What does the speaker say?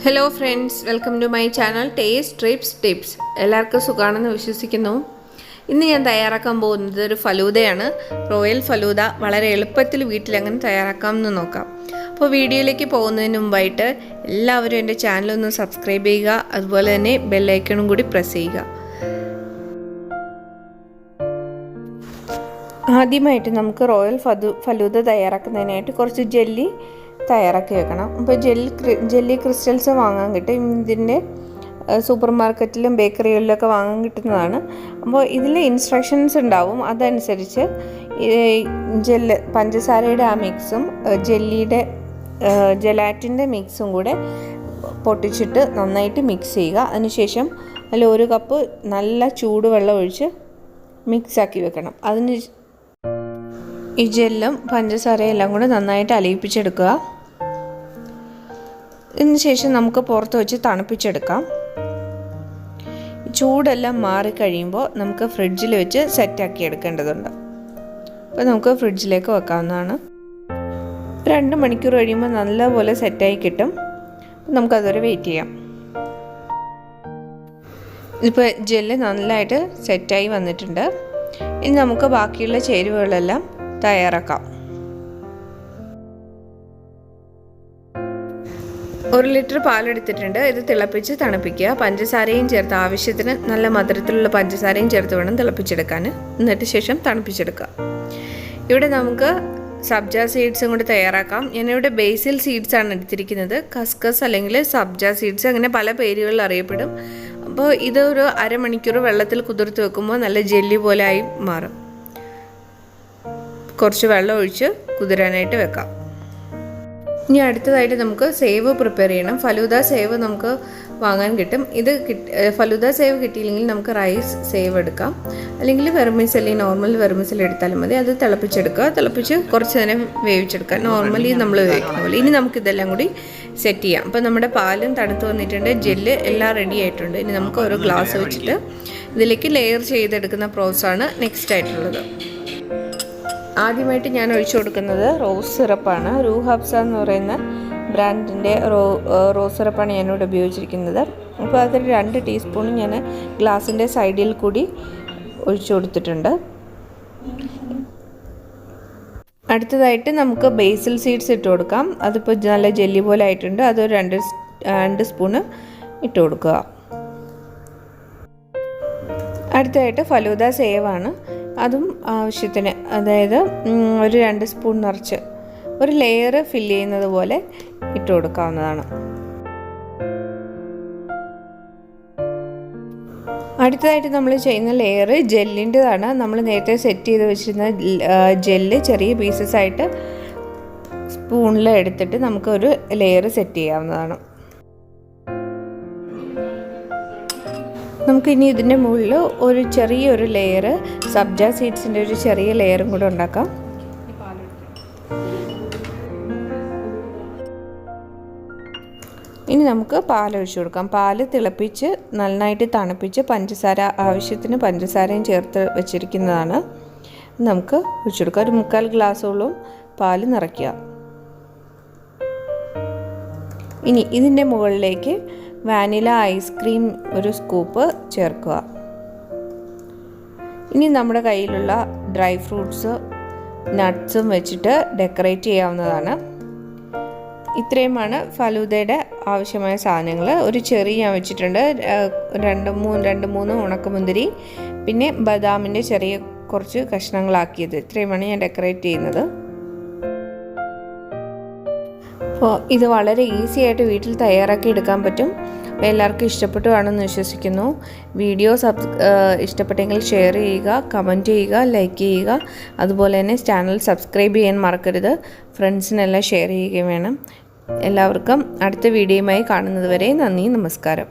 Hello friends, welcome to my channel Taste Trips Tips. എല്ലാവർക്കും സുഖമാണെന്ന് വിശ്വസിക്കുന്നു. ഇന്ന് ഞാൻ തയ്യാറാക്കാൻ പോകുന്നത് ഒരു ഫലൂദയാണ്. റോയൽ ഫലൂദ വളരെ എളുപ്പത്തിൽ വീട്ടിലെങ്ങനെ തയ്യാറാക്കാമെന്ന് നോക്കാം. അപ്പോൾ വീഡിയോയിലേക്ക് പോകുന്നതിന് മുമ്പായിട്ട് എല്ലാവരും എൻ്റെ ചാനലൊന്ന് സബ്സ്ക്രൈബ് ചെയ്യുക, അതുപോലെ തന്നെ ബെല്ലൈക്കണും കൂടി പ്രസ് ചെയ്യുക. ആദ്യമായിട്ട് നമുക്ക് റോയൽ ഫലൂദ തയ്യാറാക്കുന്നതിനായിട്ട് കുറച്ച് ജെല്ലി തയ്യാറാക്കി വെക്കണം. അപ്പോൾ ജെല്ലി ക്രിസ്റ്റൽസ് വാങ്ങാൻ കിട്ടും. ഇതിൻ്റെ സൂപ്പർ മാർക്കറ്റിലും ബേക്കറികളിലൊക്കെ വാങ്ങാൻ കിട്ടുന്നതാണ്. അപ്പോൾ ഇതിൽ ഇൻസ്ട്രക്ഷൻസ് ഉണ്ടാവും. അതനുസരിച്ച് പഞ്ചസാരയുടെ ആ മിക്സും ജെല്ലിയുടെ ജെലാറ്റിൻ്റെ മിക്സും കൂടെ പൊട്ടിച്ചിട്ട് നന്നായിട്ട് മിക്സ് ചെയ്യുക. അതിനുശേഷം അതിൽ 1 കപ്പ് നല്ല ചൂടുവെള്ളം ഒഴിച്ച് മിക്സാക്കി വെക്കണം. അതിന് ഈ ജെല്ലും പഞ്ചസാരയും എല്ലാം കൂടെ നന്നായിട്ട് അലിയിപ്പിച്ചെടുക്കുക. ഇതിന് ശേഷം നമുക്ക് പുറത്ത് വെച്ച് തണുപ്പിച്ചെടുക്കാം. ചൂടെല്ലാം മാറിക്കഴിയുമ്പോൾ നമുക്ക് ഫ്രിഡ്ജിൽ വെച്ച് സെറ്റാക്കി എടുക്കേണ്ടതുണ്ട്. അപ്പോൾ നമുക്ക് ഫ്രിഡ്ജിലേക്ക് വെക്കാവുന്നതാണ്. 2 മണിക്കൂർ കഴിയുമ്പോൾ നല്ലപോലെ സെറ്റായി കിട്ടും. നമുക്കതൊരു വെയിറ്റ് ചെയ്യാം. ഇപ്പോൾ ജെല്ല് നല്ലതായിട്ട് സെറ്റായി വന്നിട്ടുണ്ട്. ഇനി നമുക്ക് ബാക്കിയുള്ള ചേരുവകളെല്ലാം തയ്യാറാക്കാം. 1 ലിറ്റർ പാലെടുത്തിട്ടുണ്ട്. ഇത് തിളപ്പിച്ച് തണുപ്പിക്കുക. പഞ്ചസാരയും ചേർത്ത്, ആവശ്യത്തിന് നല്ല മധുരത്തിലുള്ള പഞ്ചസാരയും ചേർത്ത് വേണം തിളപ്പിച്ചെടുക്കാൻ. എന്നിട്ട് ശേഷം തണുപ്പിച്ചെടുക്കുക. ഇവിടെ നമുക്ക് സബ്ജ സീഡ്സും കൂടി തയ്യാറാക്കാം. ഞാനിവിടെ ബേസിൽ സീഡ്സ് ആണ് എടുത്തിരിക്കുന്നത്. കസ്കസ് അല്ലെങ്കിൽ സബ്ജ സീഡ്സ്, അങ്ങനെ പല പേരുകളിൽ അറിയപ്പെടും. അപ്പോൾ ഇത് ഒരു അരമണിക്കൂർ വെള്ളത്തിൽ കുതിർത്ത് വെക്കുമ്പോൾ നല്ല ജെല്ലി പോലെ ആയി മാറും. കുറച്ച് വെള്ളം ഒഴിച്ച് കുതിരാനായിട്ട് വെക്കാം. ഇനി അടുത്തതായിട്ട് നമുക്ക് സേവ് പ്രിപ്പയർ ചെയ്യണം. ഫലൂദ സേവ് നമുക്ക് വാങ്ങാൻ കിട്ടും. ഫലൂദ സേവ് കിട്ടിയില്ലെങ്കിൽ നമുക്ക് റൈസ് സേവ് എടുക്കാം, അല്ലെങ്കിൽ വെർമിസെല്ലി, നോർമൽ വെർമിസെല്ലി എടുത്താലും മതി. അത് തിളപ്പിച്ചെടുക്കുക. തിളപ്പിച്ച് കുറച്ച് നേരം വേവിച്ചെടുക്കുക, നോർമലി നമ്മൾ വേവിക്കുന്ന പോലെ. ഇനി നമുക്കിതെല്ലാം കൂടി സെറ്റ് ചെയ്യാം. അപ്പോൾ നമ്മുടെ പാലും തണുത്ത് വന്നിട്ടുണ്ട്, ജെല്ല് എല്ലാം റെഡി ആയിട്ടുണ്ട്. ഇനി നമുക്ക് ഓരോ ഗ്ലാസ് വെച്ചിട്ട് ഇതിലേക്ക് ലെയർ ചെയ്തെടുക്കുന്ന പ്രോസസ്സാണ് നെക്സ്റ്റ് ആയിട്ടുള്ളത്. ആദ്യമായിട്ട് ഞാൻ ഒഴിച്ചു കൊടുക്കുന്നത് റോസ് സിറപ്പാണ്. റൂഹബ്സ എന്ന് പറയുന്ന ബ്രാൻഡിൻ്റെ റോസ് സിറപ്പാണ് ഞാനിവിടെ ഉപയോഗിച്ചിരിക്കുന്നത്. അപ്പോൾ അതിൽ 2 ടീസ്പൂൺ ഞാൻ ഗ്ലാസിൻ്റെ സൈഡിൽ കൂടി ഒഴിച്ചു കൊടുത്തിട്ടുണ്ട്. അടുത്തതായിട്ട് നമുക്ക് ബേസിൽ സീഡ്സ് ഇട്ട് കൊടുക്കാം. അതിപ്പോൾ നല്ല ജെല്ലി പോലെ ആയിട്ടുണ്ട്. അതൊരു 2 സ്പൂണ് ഇട്ട് കൊടുക്കുക. അടുത്തതായിട്ട് ഫലൂദ സേവാണ്. അതും ആവശ്യത്തിന്, അതായത് ഒരു 2 സ്പൂൺ നിറച്ച് ഒരു ലെയർ ഫില്ല് ചെയ്യുന്നത് പോലെ ഇട്ട് കൊടുക്കാവുന്നതാണ്. അടുത്തതായിട്ട് നമ്മൾ ചെയ്യുന്ന ലെയർ ജെല്ലിൻ്റെതാണ്. നമ്മൾ നേരത്തെ സെറ്റ് ചെയ്ത് വെച്ചിരുന്ന ജെല്ല് ചെറിയ പീസസ് ആയിട്ട് സ്പൂണിൽ എടുത്തിട്ട് നമുക്കൊരു ലെയർ സെറ്റ് ചെയ്യാവുന്നതാണ്. നമുക്കിനി ഇതിൻ്റെ മുകളിൽ ഒരു ചെറിയൊരു ലെയർ സബ്ജ സീഡ്സിൻ്റെ ഒരു ചെറിയ ലെയറും കൂടെ ഉണ്ടാക്കാം. ഇനി നമുക്ക് പാൽ ഒഴിച്ചു കൊടുക്കാം. പാല് തിളപ്പിച്ച് നന്നായിട്ട് തണുപ്പിച്ച് ആവശ്യത്തിന് പഞ്ചസാരയും ചേർത്ത് വെച്ചിരിക്കുന്നതാണ്. നമുക്ക് ഒഴിച്ചു കൊടുക്കാം. ഒരു 3/4 ഗ്ലാസോളം പാല് നിറയ്ക്കുക. ഇനി ഇതിൻ്റെ മുകളിലേക്ക് വാനില ഐസ്ക്രീം ഒരു സ്കൂപ്പ് ചേർക്കുക. ഇനി നമ്മുടെ കയ്യിലുള്ള ഡ്രൈ ഫ്രൂട്ട്സ്, നട്ട്സും വെച്ചിട്ട് ഡെക്കറേറ്റ് ചെയ്യാവുന്നതാണ്. ഇത്രയുമാണ് ഫലൂദയുടെ ആവശ്യമായ സാധനങ്ങൾ. ഒരു ചെറി ഞാൻ വെച്ചിട്ടുണ്ട്, 2-3 ഉണക്കമുന്തിരി, പിന്നെ ബദാമിൻ്റെ ചെറിയ കുറച്ച് കഷ്ണങ്ങളാക്കിയത്. ഇത്രയുമാണ് ഞാൻ ഡെക്കറേറ്റ് ചെയ്യുന്നത്. അപ്പോൾ ഇത് വളരെ ഈസി ആയിട്ട് വീട്ടിൽ തയ്യാറാക്കി എടുക്കാൻ പറ്റും. എല്ലാവർക്കും ഇഷ്ടപ്പെട്ടു കാണുമെന്ന് വിശ്വസിക്കുന്നു. വീഡിയോ ഇഷ്ടപ്പെട്ടെങ്കിൽ ഷെയർ ചെയ്യുക, കമൻറ്റ് ചെയ്യുക, ലൈക്ക് ചെയ്യുക. അതുപോലെ തന്നെ ചാനൽ സബ്സ്ക്രൈബ് ചെയ്യാൻ മറക്കരുത്. ഫ്രണ്ട്സിനെല്ലാം ഷെയർ ചെയ്യുകയും വേണം. എല്ലാവർക്കും അടുത്ത വീഡിയോയുമായി കാണുന്നത് വരെ നന്ദി, നമസ്കാരം.